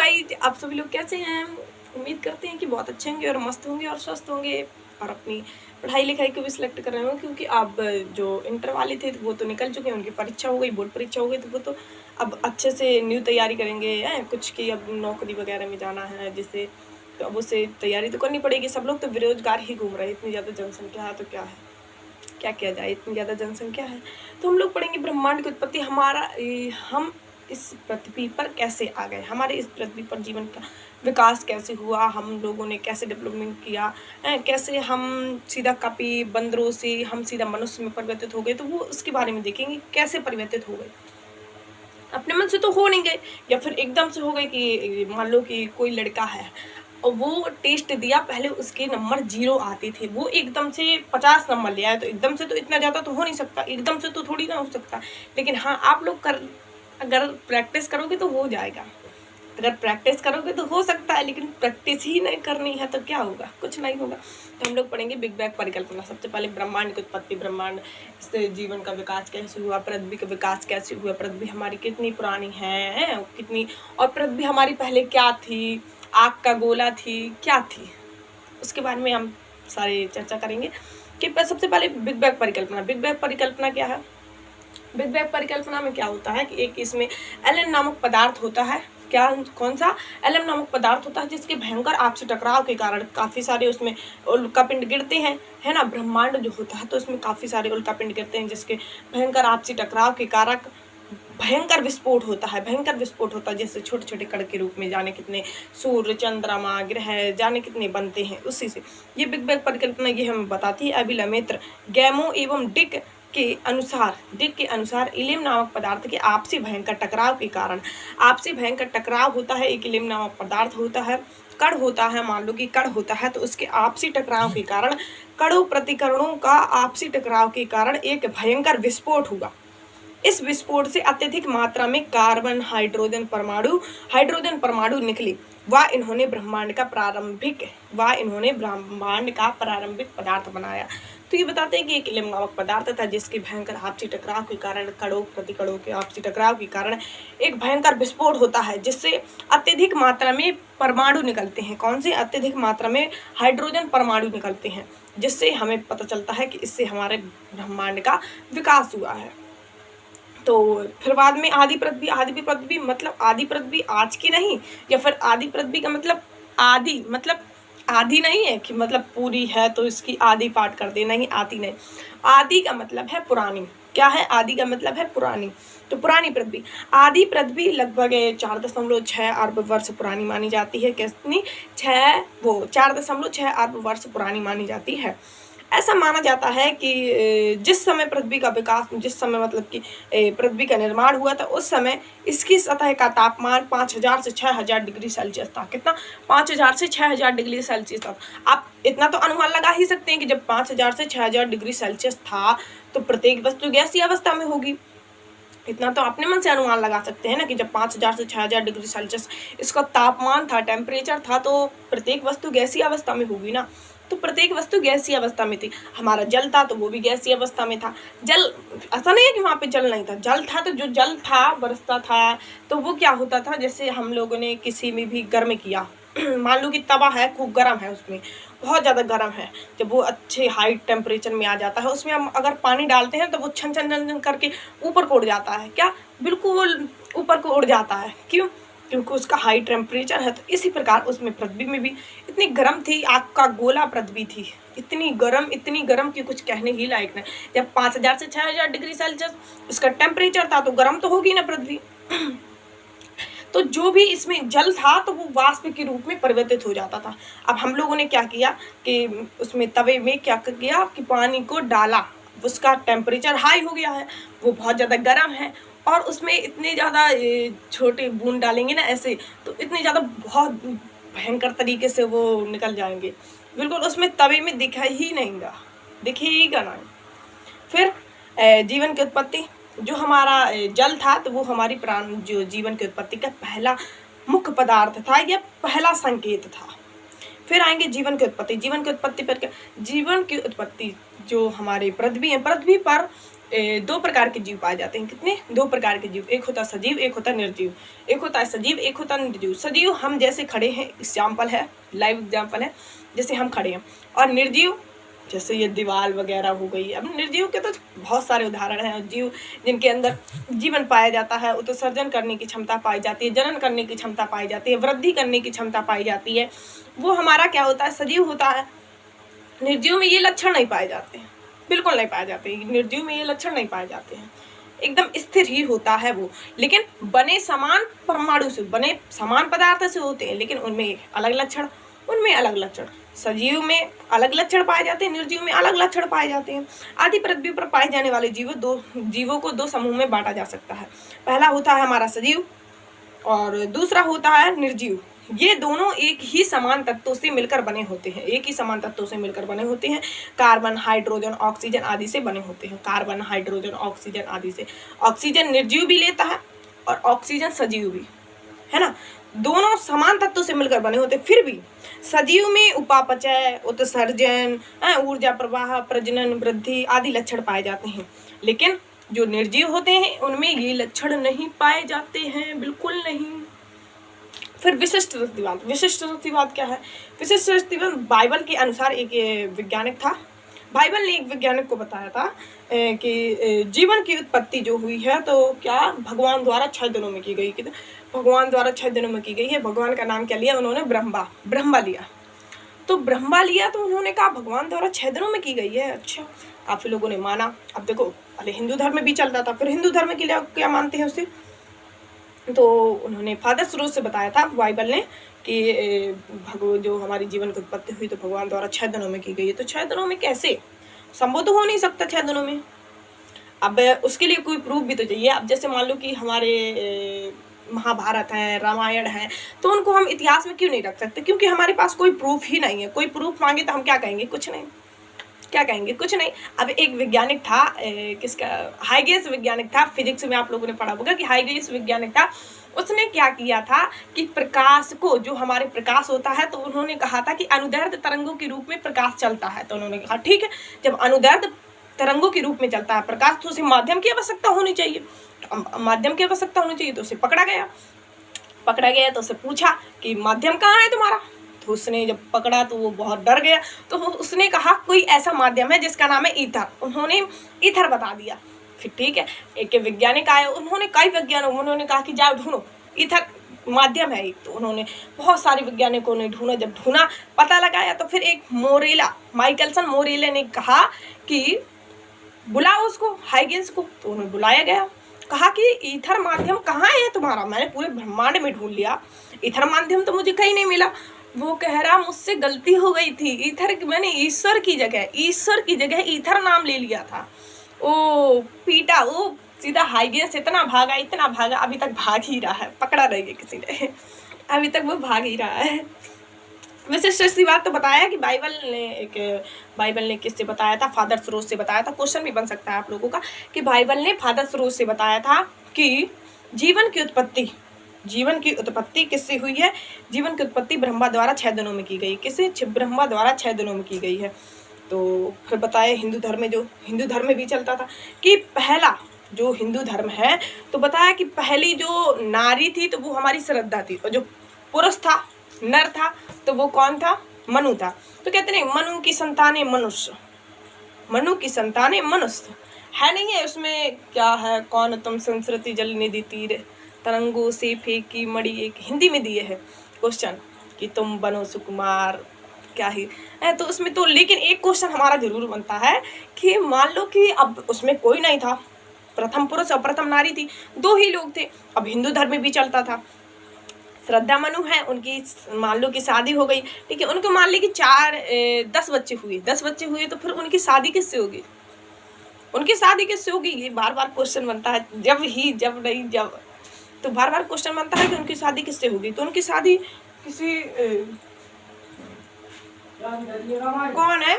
Guys, आप सभी लोग कैसे हैं? उम्मीद करते हैं कि बहुत अच्छे होंगे और मस्त होंगे और स्वस्थ होंगे और अपनी पढ़ाई लिखाई को भी सिलेक्ट कर रहे हो, क्योंकि अब जो इंटर वाले थे वो तो निकल चुके हैं, उनकी परीक्षा हो गई, बोर्ड परीक्षा हो गई, तो वो तो अब अच्छे से न्यू तैयारी करेंगे हैं कुछ की। अब नौकरी वगैरह में जाना है जिससे, तो अब उससे तैयारी तो करनी पड़ेगी। सब लोग तो बेरोजगार ही घूम रहे हैं, इतनी ज़्यादा जनसंख्या है तो क्या है, क्या किया जाए, इतनी ज़्यादा जनसंख्या है। तो हम लोग पढ़ेंगे ब्रह्मांड की उत्पत्ति, हम इस पृथ्वी पर कैसे आ गए, हमारे इस पृथ्वी पर जीवन का विकास कैसे हुआ, हम लोगों ने कैसे डेवलपमेंट किया, कैसे हम सीधा कपी बंदरों से हम सीधा मनुष्य में परिवर्तित हो गए, तो वो उसके बारे में देखेंगे कैसे परिवर्तित हो गए। अपने मन से तो हो नहीं गए, या फिर एकदम से हो गए कि मान लो कि कोई लड़का है और वो टेस्ट दिया, पहले उसके नंबर 0 आते थे, वो एकदम से 50 नंबर ले आया, तो एकदम से तो इतना ज़्यादा तो हो नहीं सकता, एकदम से तो थोड़ी ना हो सकता। लेकिन हाँ, आप लोग अगर प्रैक्टिस करोगे तो हो जाएगा, अगर प्रैक्टिस करोगे तो हो सकता है, लेकिन प्रैक्टिस ही नहीं करनी है तो क्या होगा, कुछ नहीं होगा। तो हम लोग पढ़ेंगे बिग बैंग परिकल्पना। सबसे पहले ब्रह्मांड की उत्पत्ति, ब्रह्मांड से जीवन का विकास कैसे हुआ, पृथ्वी का विकास कैसे हुआ, पृथ्वी हमारी कितनी पुरानी है कितनी, और पृथ्वी हमारी पहले क्या थी, आग का गोला थी, क्या थी, उसके बारे में हम सारे चर्चा करेंगे। कि सबसे पहले बिग बैंग परिकल्पना। बिग बैंग परिकल्पना क्या है? बिग बैंग परिकल्पना में क्या होता है कि एक इसमें एलन नामक पदार्थ होता है। क्या, कौन सा? एलम नामक पदार्थ होता है, जिसके भयंकर आपसी टकराव के कारण काफ़ी सारे उसमें उल्कापिंड गिरते हैं, है ना। ब्रह्मांड जो होता है तो उसमें काफ़ी सारे उल्कापिंड गिरते हैं, जिसके भयंकर आपसी टकराव के कारक भयंकर विस्फोट होता है, भयंकर विस्फोट होता है। जैसे छोटे छोटे कण के रूप में जाने कितने सूर्य, चंद्रमा, ग्रह जाने कितने बनते हैं, उसी से ये बिग बैंग परिकल्पना ये हमें बताती है। अभी लमेत्र, गैमो एवं डिक के अनुसार इलियम नामक पदार्थ के आपसी भयंकर टकराव के कारण, आपसी भयंकर टकराव होता है, एक इलियम नामक पदार्थ होता है, कण होता है, मान लो कि कण होता है, तो उसके आपसी टकराव के कारण, कणों प्रतिकरणों का आपसी टकराव के कारण एक भयंकर विस्फोट हुआ। इस विस्फोट से अत्यधिक मात्रा में कार्बन हाइड्रोजन परमाणु निकले, इन्होंने ब्रह्मांड का प्रारंभिक पदार्थ बनाया। तो ये बताते हैं कि एक इलियम नामक पदार्थ था, जिसके भयंकर आपसी टकराव के कारण, कणों प्रतिकणों के आपसी टकराव के कारण एक भयंकर विस्फोट होता है, जिससे अत्यधिक मात्रा में परमाणु निकलते हैं। कौन से? अत्यधिक मात्रा में हाइड्रोजन परमाणु निकलते हैं, जिससे हमें पता चलता है कि इससे हमारे ब्रह्मांड का विकास हुआ है। तो फिर बाद में आदि पृथ्वी मतलब आदि पृथ्वी आज की नहीं, या फिर आदि पृथ्वी का मतलब आदि नहीं है कि मतलब पूरी है तो इसकी आदि पाठ कर दे, नहीं, आदि नहीं। आदि का मतलब है पुरानी। क्या है? आदि का मतलब है पुरानी। तो पुरानी पृथ्वी, आदि पृथ्वी लगभग 4.6 अरब वर्ष पुरानी मानी जाती है। कितनी? 4.6 अरब वर्ष पुरानी मानी जाती है। ऐसा माना जाता है कि जिस समय पृथ्वी का विकास, जिस समय मतलब कि पृथ्वी का निर्माण हुआ था, उस समय इसकी सतह का तापमान 5000 से 6000 डिग्री सेल्सियस था। कितना? 5000 से 6000 डिग्री सेल्सियस था। आप इतना तो अनुमान लगा ही सकते हैं कि जब 5000 से 6000 डिग्री सेल्सियस था तो प्रत्येक वस्तु गैसीय अवस्था में होगी। इतना तो अपने मन से अनुमान लगा सकते हैं ना कि जब 5000 से 6000 डिग्री सेल्सियस इसका तापमान था, टेम्परेचर था, तो प्रत्येक वस्तु गैसीय अवस्था में होगी ना। तो प्रत्येक वस्तु गैसीय अवस्था में थी। हमारा जल था तो वो भी गैसीय अवस्था में था। जल, ऐसा नहीं है कि वहाँ पे जल नहीं था, जल था। तो जो जल था, बरसता था, तो वो क्या होता था, जैसे हम लोगों ने किसी में भी गर्म किया मान लो कि तवा है, खूब गर्म है, उसमें बहुत ज़्यादा गर्म है, जब वो अच्छे हाई टेम्परेचर में आ जाता है, उसमें हम अगर पानी डालते हैं तो वो छन छन छन छन करके ऊपर को उड़ जाता है। क्या? बिल्कुल ऊपर को उड़ जाता है। क्यों? क्योंकि उसका हाई टेम्परेचर है। तो इसी प्रकार उसमें पृथ्वी में भी इतनी गर्म थी, आग का गोला पृथ्वी थी, इतनी गर्म कि कुछ कहने ही लायक नहीं। जब 5000 से 6000 डिग्री सेल्सियस इसका टेम्परेचर था तो गर्म तो होगी ना पृथ्वी। तो जो भी इसमें जल था तो वो वाष्प के रूप में परिवर्तित हो जाता था। अब हम लोगों ने क्या किया कि उसमें तवे में क्या किया कि पानी को डाला, उसका टेम्परेचर हाई हो गया है, वो बहुत ज़्यादा गर्म है, और उसमें इतने ज़्यादा छोटे बूंद डालेंगे ना ऐसे, तो इतने ज़्यादा बहुत भयंकर तरीके से वो निकल जाएंगे, बिल्कुल उसमें तवे में दिखेगा नहीं। फिर जीवन की उत्पत्ति, जो हमारा जल था तो वो हमारी प्राण जो जीवन की उत्पत्ति का पहला मुख्य पदार्थ था, या पहला संकेत था। फिर आएंगे जीवन की उत्पत्ति। जीवन की उत्पत्ति पर क्या? जीवन की उत्पत्ति जो हमारे पृथ्वी है, पृथ्वी पर दो प्रकार के जीव पाए जाते हैं। कितने? दो प्रकार के जीव, एक होता सजीव, एक होता निर्जीव। एक होता है सजीव, एक होता निर्जीव। सजीव हम जैसे खड़े हैं, एग्जाम्पल है, लाइव एग्जाम्पल है, जैसे हम खड़े हैं। और निर्जीव जैसे ये दीवार वगैरह हो गई। अब निर्जीव के तो बहुत सारे उदाहरण हैं। जीव जिनके अंदर जीवन पाया जाता है, उत्सर्जन करने की क्षमता पाई जाती है, जनन करने की क्षमता पाई जाती है, वृद्धि करने की क्षमता पाई जाती है, वो हमारा क्या होता है? सजीव होता है। निर्जीव में ये लक्षण नहीं पाए जाते हैं, बिल्कुल नहीं पाए जाते। निर्जीव में ये लक्षण नहीं पाए जाते हैं, एकदम स्थिर ही होता है वो। लेकिन बने समान परमाणु से, बने समान पदार्थ से होते हैं, लेकिन उनमें अलग लक्षण, उनमें अलग लक्षण। सजीव में अलग लक्षण पाए जाते हैं, निर्जीव में अलग लक्षण पाए जाते हैं। आदि पृथ्वी पर पाए जाने वाले जीवों को दो समूह में बांटा जा सकता है। पहला होता है हमारा सजीव और दूसरा होता है निर्जीव। ये दोनों एक ही समान तत्वों से मिलकर बने होते हैं, एक ही समान तत्वों से मिलकर बने होते हैं। कार्बन, हाइड्रोजन, ऑक्सीजन आदि से बने होते हैं। कार्बन, हाइड्रोजन, ऑक्सीजन आदि से। ऑक्सीजन निर्जीव भी लेता है और ऑक्सीजन सजीव भी, है ना। दोनों समान तत्वों से मिलकर बने होते हैं। फिर भी सजीव में उपापचय, उत्सर्जन, ऊर्जा प्रवाह, प्रजनन, वृद्धि आदि लक्षण पाए जाते हैं। लेकिन जो निर्जीव होते हैं उनमें ये लक्षण नहीं पाए जाते हैं, बिल्कुल नहीं। फिर विशिष्ट रतिवाद। विशिष्ट रतिवाद क्या है? विशिष्ट रतिवाद बाइबल के अनुसार एक वैज्ञानिक था। बाइबल ने एक वैज्ञानिक को बताया था कि जीवन की उत्पत्ति जो हुई है तो क्या भगवान द्वारा 6 दिनों में की गई। भगवान द्वारा 6 दिनों में की गई है। भगवान का नाम क्या लिया उन्होंने? ब्रह्मा लिया। तो ब्रह्मा लिया तो उन्होंने कहा भगवान द्वारा 6 दिनों में की गई है। अच्छा, काफी लोगों ने माना। अब देखो, पहले हिंदू धर्म में भी चलता था, फिर हिंदू धर्म के लिए क्या मानते हैं उसे, तो उन्होंने फादर स्रोत से बताया था बाइबल ने कि जो हमारी जीवन की उत्पत्ति हुई तो भगवान द्वारा 6 दिनों में की गई है। तो 6 दिनों में कैसे? संभव तो हो नहीं सकता 6 दिनों में। अब उसके लिए कोई प्रूफ भी तो चाहिए। अब जैसे मान लो कि हमारे महाभारत है, रामायण है, तो उनको हम इतिहास में क्यों नहीं रख सकते? क्योंकि हमारे पास कोई प्रूफ ही नहीं है। कोई प्रूफ मांगे तो हम क्या कहेंगे? कुछ नहीं। क्या कहेंगे? कुछ नहीं। अब एक वैज्ञानिक था, किसका? हाइगेस वैज्ञानिक था। फिजिक्स में आप लोगों ने पढ़ा होगा कि हाइगेस वैज्ञानिक था। उसने क्या किया था कि प्रकाश को, जो हमारे प्रकाश होता है, तो उन्होंने कहा था कि अनुदैर्ध्य तरंगों के रूप में प्रकाश चलता है। तो उन्होंने कहा ठीक है, जब अनुदैर्ध्य तरंगों के रूप में चलता है प्रकाश, तो उसे माध्यम की आवश्यकता होनी चाहिए। माध्यम की आवश्यकता होनी चाहिए, तो उसे पकड़ा गया तो उसे पूछा कि माध्यम कहाँ है तुम्हारा? तो उसने जब पकड़ा तो वो बहुत डर गया। तो उसने कहा कोई ऐसा माध्यम है जिसका नाम है ईथर। उन्होंने ईथर बता दिया। फिर ठीक है, एक वैज्ञानिक आए, उन्होंने कहा कि जाओ ढूंढो, ईथर माध्यम है। तो उन्होंने बहुत सारे वैज्ञानिकों ने ढूंढा। जब ढूंढा, पता लगाया, तो फिर एक माइकलसन मोरेले ने कहा कि बुलाओ उसको, हाइगेंस को। तो उन्हें बुलाया गया। कहा कि ईथर माध्यम कहाँ है तुम्हारा? मैंने पूरे ब्रह्मांड में ढूंढ लिया, ईथर माध्यम तो मुझे कहीं नहीं मिला। वो कह रहा मुझसे गलती हो गई थी, ईथर मैंने ईश्वर की जगह ईथर नाम ले लिया था। ओ पीटा, वो सीधा हाइगेंस इतना भागा, अभी तक भाग ही रहा है, पकड़ा नहीं है किसी ने, अभी तक वो भाग ही रहा है। विशिष्ट रतिवाद तो बताया कि बाइबल ने किससे बताया था? फादर स्रोत से बताया था। क्वेश्चन भी बन सकता है आप लोगों का कि बाइबल ने फादर स्रोत से बताया था कि जीवन की उत्पत्ति किससे हुई है? जीवन की उत्पत्ति ब्रह्मा द्वारा 6 दिनों में की गई। किससे? ब्रह्मा द्वारा 6 दिनों में की गई है। तो फिर बताया हिंदू धर्म में भी चलता था कि पहला जो हिंदू धर्म है, तो बताया कि पहली जो नारी थी तो वो हमारी श्रद्धा थी, और जो पुरुष था, नर था, तो वो कौन था? मनु था। तो कहते नहीं, मनु की संतानें मनुष्य है। नहीं है उसमें क्या है? कौन तुम संस्कृति जल निधि तीर तरंगों से फेंकी मड़ी, एक हिंदी में दिए है क्वेश्चन कि तुम बनो सुकुमार, क्या ही है। तो उसमें तो लेकिन एक क्वेश्चन हमारा जरूर बनता है कि मान लो कि अब उसमें कोई नहीं था, प्रथम पुरुष और प्रथम नारी थी, 2 ही लोग थे। अब हिंदू धर्म में भी चलता था, श्रद्धा मनु है, उनकी मान लो कि शादी हो गई, ठीक है, उनको मान ली कि 10 बच्चे हुए, तो फिर उनकी शादी किससे होगी? ये बार बार क्वेश्चन बनता है, जब तो बार बार क्वेश्चन बनता है कि उनकी शादी किससे होगी? तो उनकी शादी किसी कौन है?